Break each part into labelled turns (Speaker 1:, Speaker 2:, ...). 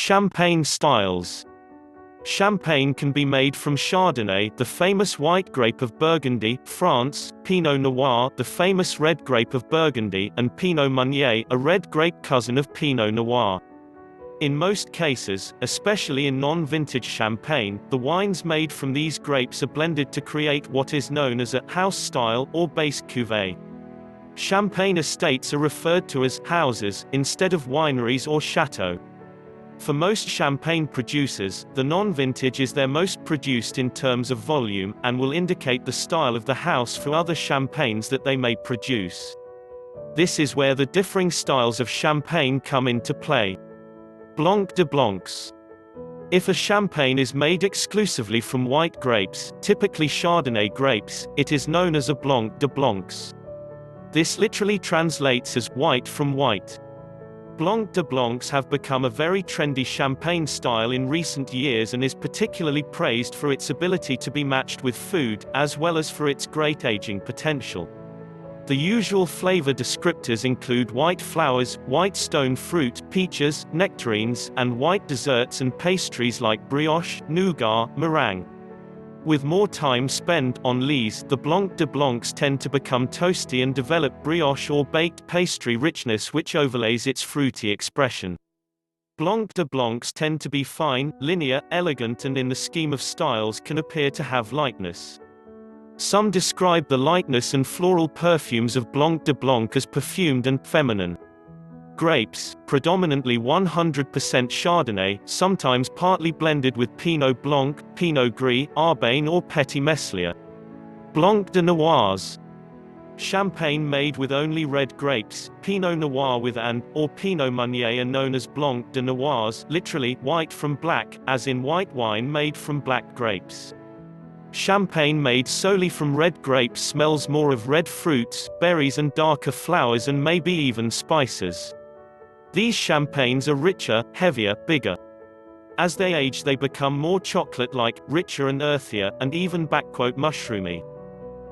Speaker 1: Champagne styles. Champagne can be made from Chardonnay, the famous white grape of Burgundy, France, Pinot Noir, the famous red grape of Burgundy, and Pinot Meunier, a red grape cousin of Pinot Noir. In most cases, especially in non-vintage champagne, the wines made from these grapes are blended to create what is known as a house style or base cuvee. Champagne estates are referred to as houses instead of wineries or chateaux. For most champagne producers, the non-vintage is their most produced in terms of volume, and will indicate the style of the house for other champagnes that they may produce. This is where the differing styles of champagne come into play. Blanc de Blancs. If a champagne is made exclusively from white grapes, typically Chardonnay grapes, it is known as a Blanc de Blancs. This literally translates as white from white. Blanc de Blancs have become a very trendy champagne style in recent years and is particularly praised for its ability to be matched with food, as well as for its great aging potential. The usual flavor descriptors include white flowers, white stone fruit, peaches, nectarines, and white desserts and pastries like brioche, nougat, meringue. With more time spent on lees, the Blanc de Blancs tend to become toasty and develop brioche or baked pastry richness which overlays its fruity expression. Blanc de Blancs tend to be fine, linear, elegant, and in the scheme of styles can appear to have lightness. Some describe the lightness and floral perfumes of Blanc de Blanc as perfumed and feminine. Grapes, predominantly 100% Chardonnay, sometimes partly blended with Pinot Blanc, Pinot Gris, Arbane or Petit Meslier. Blanc de Noirs. Champagne made with only red grapes, Pinot Noir with or Pinot Meunier, are known as Blanc de Noirs, literally, white from black, as in white wine made from black grapes. Champagne made solely from red grapes smells more of red fruits, berries and darker flowers and maybe even spices. These champagnes are richer, heavier, bigger. As they age they become more chocolate-like, richer and earthier, and even "mushroomy."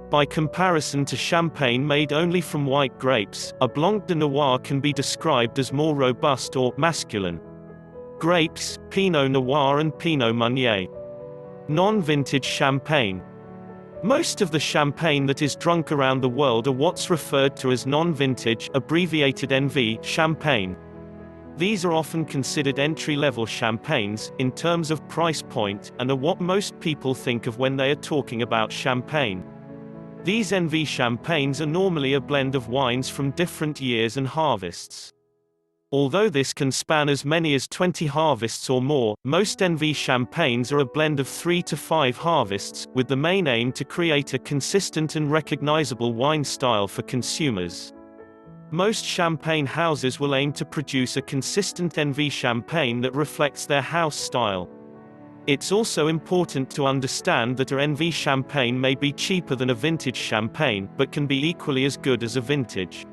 Speaker 1: By comparison to champagne made only from white grapes, a Blanc de Noir can be described as more robust or masculine. Grapes, Pinot Noir and Pinot Meunier. Non-vintage champagne. Most of the champagne that is drunk around the world are what's referred to as non-vintage, abbreviated NV, champagne. These are often considered entry-level champagnes, in terms of price point, and are what most people think of when they are talking about champagne. These NV champagnes are normally a blend of wines from different years and harvests. Although this can span as many as 20 harvests or more, most NV champagnes are a blend of 3 to 5 harvests, with the main aim to create a consistent and recognizable wine style for consumers. Most champagne houses will aim to produce a consistent NV champagne that reflects their house style. It's also important to understand that a NV champagne may be cheaper than a vintage champagne, but can be equally as good as a vintage.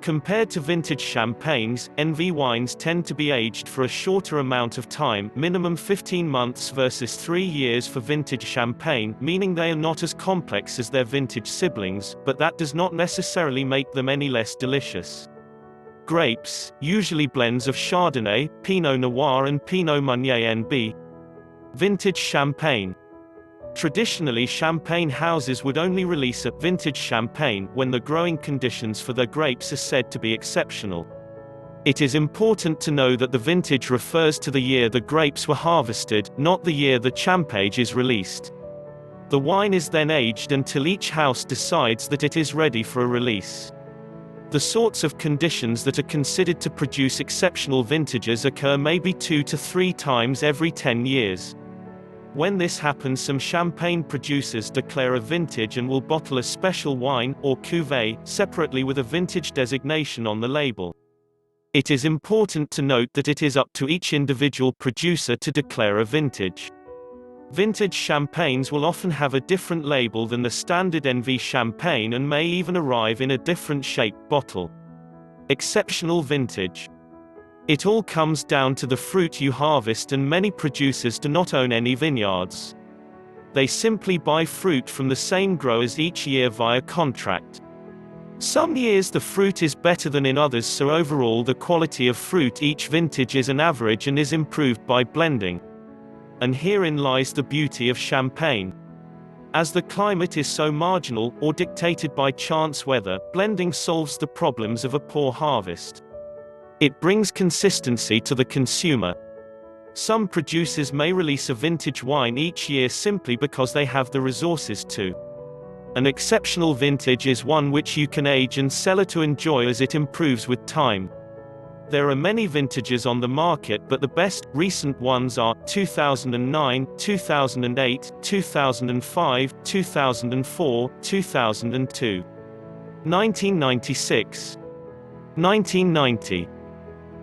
Speaker 1: Compared to vintage champagnes, NV wines tend to be aged for a shorter amount of time, minimum 15 months versus 3 years for vintage champagne, meaning they are not as complex as their vintage siblings, but that does not necessarily make them any less delicious. Grapes, usually blends of Chardonnay, Pinot Noir and Pinot Meunier NB. Vintage champagne. Traditionally, champagne houses would only release a vintage champagne when the growing conditions for their grapes are said to be exceptional. It is important to know that the vintage refers to the year the grapes were harvested, not the year the champagne is released. The wine is then aged until each house decides that it is ready for a release. The sorts of conditions that are considered to produce exceptional vintages occur maybe 2 to 3 times every 10 years. When this happens, some champagne producers declare a vintage and will bottle a special wine, or cuvee, separately with a vintage designation on the label. It is important to note that it is up to each individual producer to declare a vintage. Vintage champagnes will often have a different label than the standard NV champagne and may even arrive in a different shaped bottle. Exceptional vintage. It all comes down to the fruit you harvest, and many producers do not own any vineyards. They simply buy fruit from the same growers each year via contract. Some years the fruit is better than in others, so overall the quality of fruit each vintage is an average and is improved by blending. And herein lies the beauty of champagne. As the climate is so marginal, or dictated by chance weather, blending solves the problems of a poor harvest. It brings consistency to the consumer. Some producers may release a vintage wine each year simply because they have the resources to. An exceptional vintage is one which you can age and cellar to enjoy as it improves with time. There are many vintages on the market, but the best, recent ones are 2009, 2008, 2005, 2004, 2002, 1996, 1990,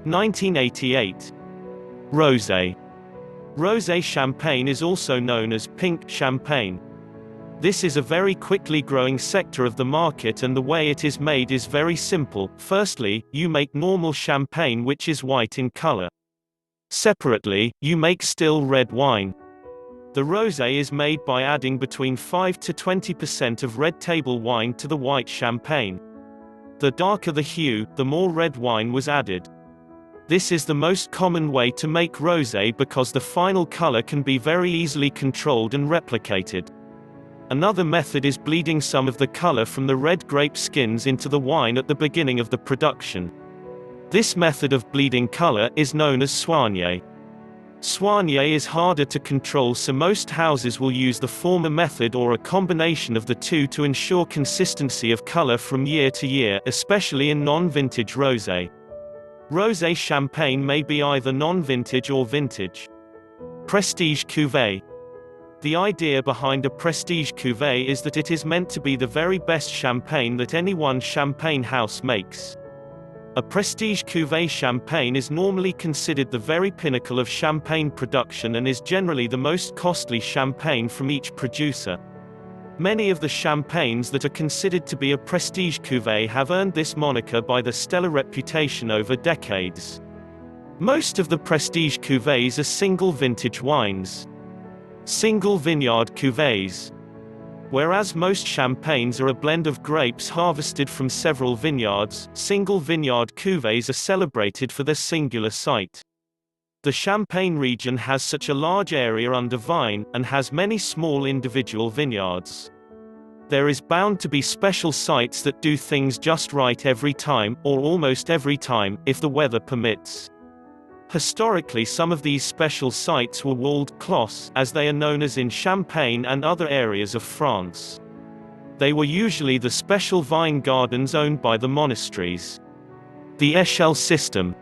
Speaker 1: 1988. Rosé. Rosé champagne is also known as pink champagne. This is a very quickly growing sector of the market, and the way it is made is very simple. Firstly, you make normal champagne, which is white in color. Separately, you make still red wine. The rosé is made by adding between 5 to 20% of red table wine to the white champagne. The darker the hue, the more red wine was added. This is the most common way to make rosé because the final color can be very easily controlled and replicated. Another method is bleeding some of the color from the red grape skins into the wine at the beginning of the production. This method of bleeding color is known as soigné. Soigné is harder to control, so most houses will use the former method or a combination of the two to ensure consistency of color from year to year, especially in non-vintage rosé. Rosé champagne may be either non-vintage or vintage. Prestige Cuvée. The idea behind a prestige cuvée is that it is meant to be the very best champagne that any one champagne house makes. A prestige cuvée champagne is normally considered the very pinnacle of champagne production and is generally the most costly champagne from each producer. Many of the champagnes that are considered to be a prestige cuvée have earned this moniker by the stellar reputation over decades. Most of the prestige cuvées are single vintage wines. Single vineyard cuvées. Whereas most champagnes are a blend of grapes harvested from several vineyards, single vineyard cuvées are celebrated for their singular site. The Champagne region has such a large area under vine, and has many small individual vineyards. There is bound to be special sites that do things just right every time, or almost every time, if the weather permits. Historically, some of these special sites were walled clos, as they are known as in Champagne and other areas of France. They were usually the special vine gardens owned by the monasteries. The échelle system.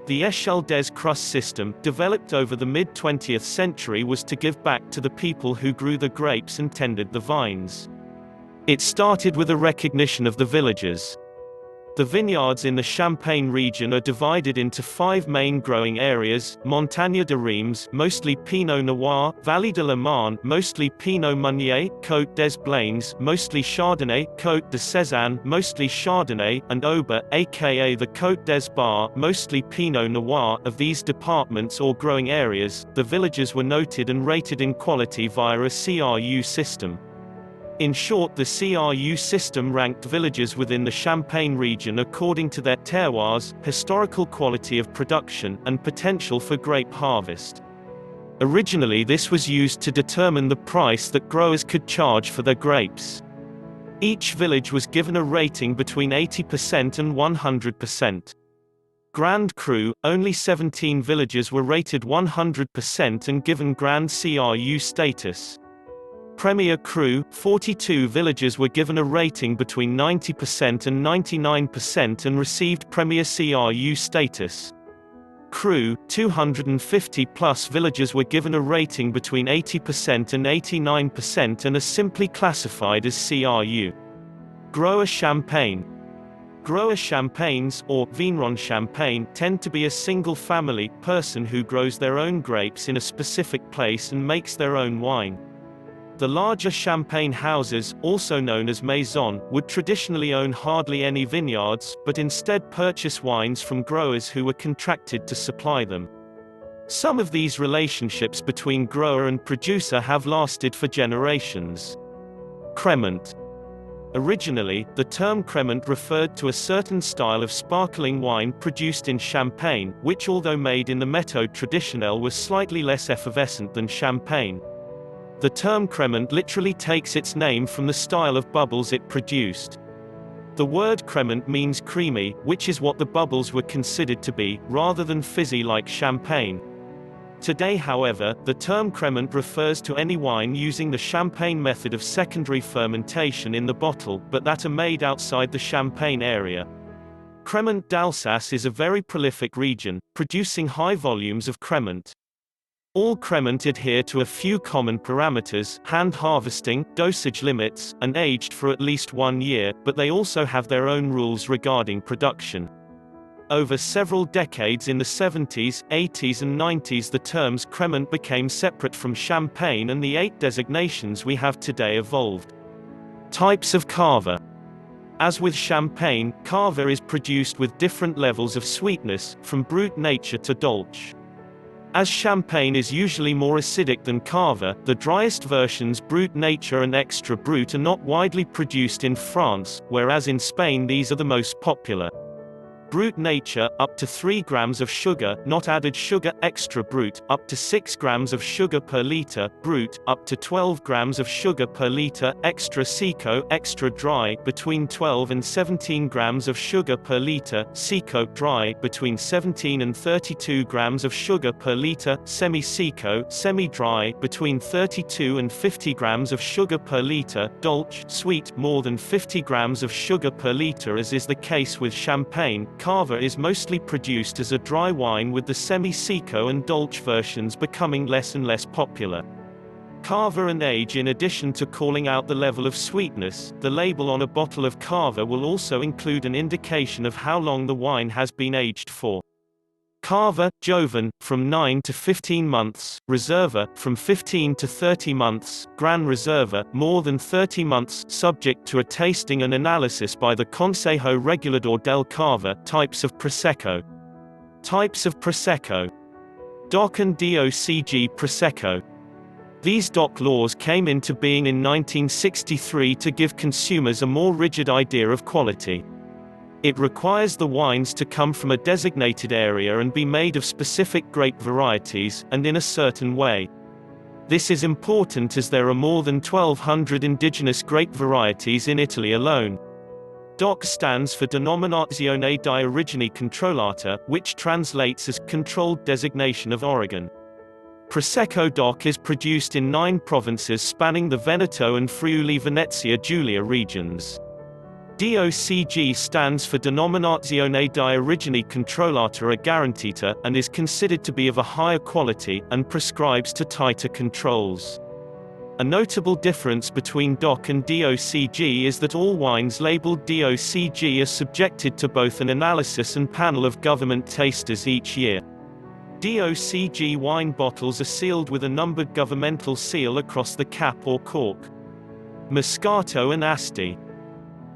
Speaker 1: The échelle des crus system, developed over the mid-20th century, was to give back to the people who grew the grapes and tended the vines. It started with a recognition of the villagers. The vineyards in the Champagne region are divided into 5 main growing areas: Montagne de Reims, mostly Pinot Noir; Vallée de la Marne, mostly Pinot Meunier; Côte des Blains, mostly Chardonnay; Côte de Sézanne, mostly Chardonnay; and Aube, aka the Côte des Bars, mostly Pinot Noir. Of these departments or growing areas, the villages were noted and rated in quality via a CRU system. In short, the CRU system ranked villages within the Champagne region according to their terroirs, historical quality of production, and potential for grape harvest. Originally, this was used to determine the price that growers could charge for their grapes. Each village was given a rating between 80% and 100%. Grand Cru, only 17 villages were rated 100% and given Grand CRU status. Premier Cru, 42 villages were given a rating between 90% and 99% and received Premier CRU status. Cru, 250-plus villages were given a rating between 80% and 89% and are simply classified as CRU. Grower Champagne. Grower champagnes, or vigneron champagne, tend to be a single-family person who grows their own grapes in a specific place and makes their own wine. The larger champagne houses, also known as maisons, would traditionally own hardly any vineyards, but instead purchase wines from growers who were contracted to supply them. Some of these relationships between grower and producer have lasted for generations. Crémant. Originally, the term crémant referred to a certain style of sparkling wine produced in Champagne, which although made in the méthode traditionnelle was slightly less effervescent than champagne. The term crémant literally takes its name from the style of bubbles it produced. The word crémant means creamy, which is what the bubbles were considered to be, rather than fizzy like champagne. Today, however, the term crémant refers to any wine using the champagne method of secondary fermentation in the bottle, but that are made outside the Champagne area. Crémant d'Alsace is a very prolific region, producing high volumes of crémant. All crémant adhere to a few common parameters: hand harvesting, dosage limits, and aged for at least 1 year, but they also have their own rules regarding production. Over several decades in the 70s, 80s and 90s the terms crémant became separate from champagne and the 8 designations we have today evolved. Types of Cava. As with champagne, Cava is produced with different levels of sweetness, from brut nature to dolce. As champagne is usually more acidic than Cava, the driest versions brut nature and extra brut are not widely produced in France, whereas in Spain these are the most popular. Brut nature, up to 3 grams of sugar, not added sugar; extra brut, up to 6 grams of sugar per liter; brut, up to 12 grams of sugar per liter; extra secco, extra dry, between 12 and 17 grams of sugar per liter; secco, dry, between 17 and 32 grams of sugar per liter; semi-secco, semi-dry, between 32 and 50 grams of sugar per liter; dolce, sweet, more than 50 grams of sugar per liter. As is the case with champagne, Cava is mostly produced as a dry wine, with the semi-secco and dolce versions becoming less and less popular. Cava and age. In addition to calling out the level of sweetness, the label on a bottle of Cava will also include an indication of how long the wine has been aged for. Cava, Joven, from 9 to 15 months, Reserva, from 15 to 30 months, Gran Reserva, more than 30 months, subject to a tasting and analysis by the Consejo Regulador del Cava. Types of Prosecco. Types of Prosecco. DOC and DOCG Prosecco. These DOC laws came into being in 1963 to give consumers a more rigid idea of quality. It requires the wines to come from a designated area and be made of specific grape varieties, and in a certain way. This is important as there are more than 1,200 indigenous grape varieties in Italy alone. DOC stands for Denominazione di Origine Controllata, which translates as Controlled Designation of Origin. Prosecco DOC is produced in 9 provinces spanning the Veneto and Friuli Venezia Giulia regions. DOCG stands for Denominazione di Origine Controllata e Garantita, and is considered to be of a higher quality, and prescribes to tighter controls. A notable difference between DOC and DOCG is that all wines labeled DOCG are subjected to both an analysis and panel of government tasters each year. DOCG wine bottles are sealed with a numbered governmental seal across the cap or cork. Moscato and Asti.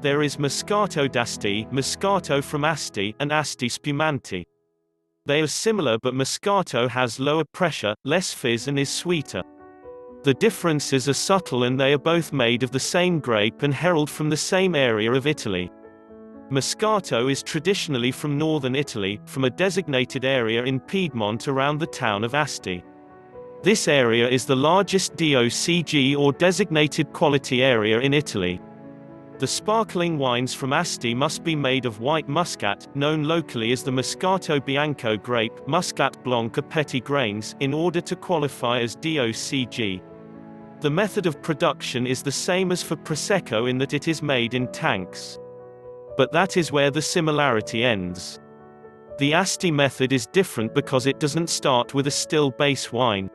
Speaker 1: There is Moscato d'Asti, Moscato from Asti, and Asti Spumanti. They are similar, but Moscato has lower pressure, less fizz and is sweeter. The differences are subtle, and they are both made of the same grape and herald from the same area of Italy. Moscato is traditionally from northern Italy, from a designated area in Piedmont around the town of Asti. This area is the largest DOCG or designated quality area in Italy. The sparkling wines from Asti must be made of white muscat, known locally as the Moscato Bianco grape, Muscat Blanc or petit grains, in order to qualify as DOCG. The method of production is the same as for Prosecco in that it is made in tanks. But that is where the similarity ends. The Asti method is different because it doesn't start with a still base wine.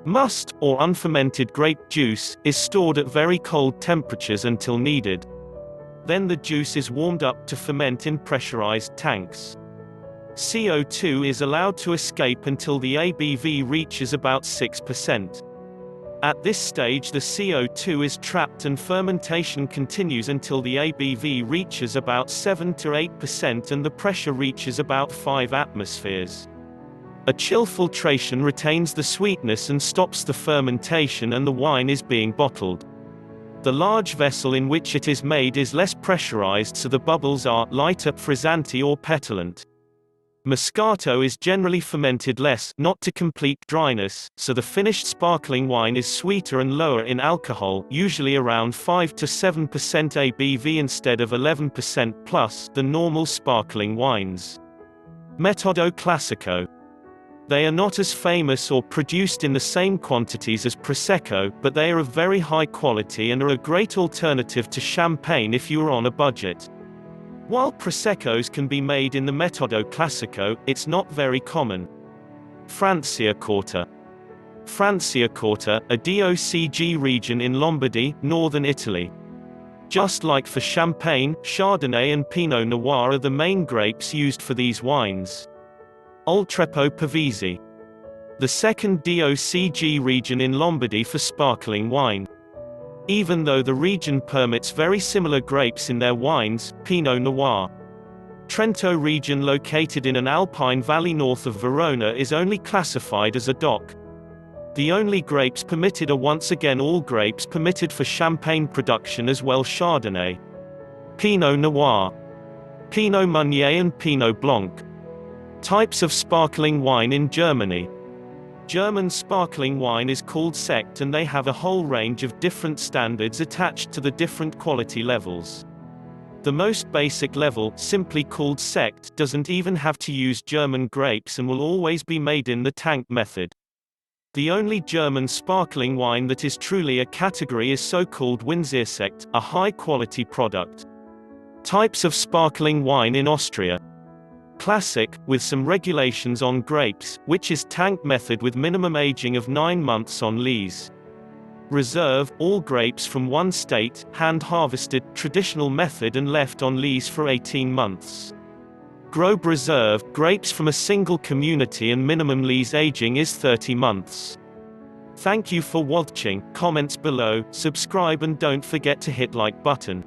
Speaker 1: Must, or unfermented grape juice, is stored at very cold temperatures until needed. Then the juice is warmed up to ferment in pressurized tanks. CO2 is allowed to escape until the ABV reaches about 6%. At this stage the CO2 is trapped and fermentation continues until the ABV reaches about 7 to 8% and the pressure reaches about 5 atmospheres. A chill filtration retains the sweetness and stops the fermentation, and the wine is being bottled. The large vessel in which it is made is less pressurized, so the bubbles are lighter, frizzanti or petulant. Moscato is generally fermented less, not to complete dryness, so the finished sparkling wine is sweeter and lower in alcohol, usually around 5 to 7% ABV instead of 11% plus, than normal sparkling wines. Metodo Classico. They are not as famous or produced in the same quantities as Prosecco, but they are of very high quality and are a great alternative to champagne if you are on a budget. While Proseccos can be made in the Metodo Classico, it's not very common. Franciacorta. Franciacorta, a DOCG region in Lombardy, northern Italy. Just like for Champagne, Chardonnay and Pinot Noir are the main grapes used for these wines. Oltrepo Pavese. The second DOCG region in Lombardy for sparkling wine. Even though the region permits very similar grapes in their wines, Pinot Noir. Trento region located in an alpine valley north of Verona is only classified as a DOC. The only grapes permitted are once again all grapes permitted for champagne production as well Chardonnay. Pinot Noir. Pinot Meunier and Pinot Blanc. Types of sparkling wine in Germany. German sparkling wine is called Sekt, and they have a whole range of different standards attached to the different quality levels. The most basic level, simply called Sekt, doesn't even have to use German grapes and will always be made in the tank method. The only German sparkling wine that is truly a category is so-called Winzersekt, a high-quality product. Types of sparkling wine in Austria. Classic, with some regulations on grapes, which is tank method with minimum aging of 9 months on lees. Reserve, all grapes from one state, hand-harvested, traditional method and left on lees for 18 months. Grobe Reserve, grapes from a single community and minimum lees aging is 30 months. Thank you for watching, comments below, subscribe and don't forget to hit like button.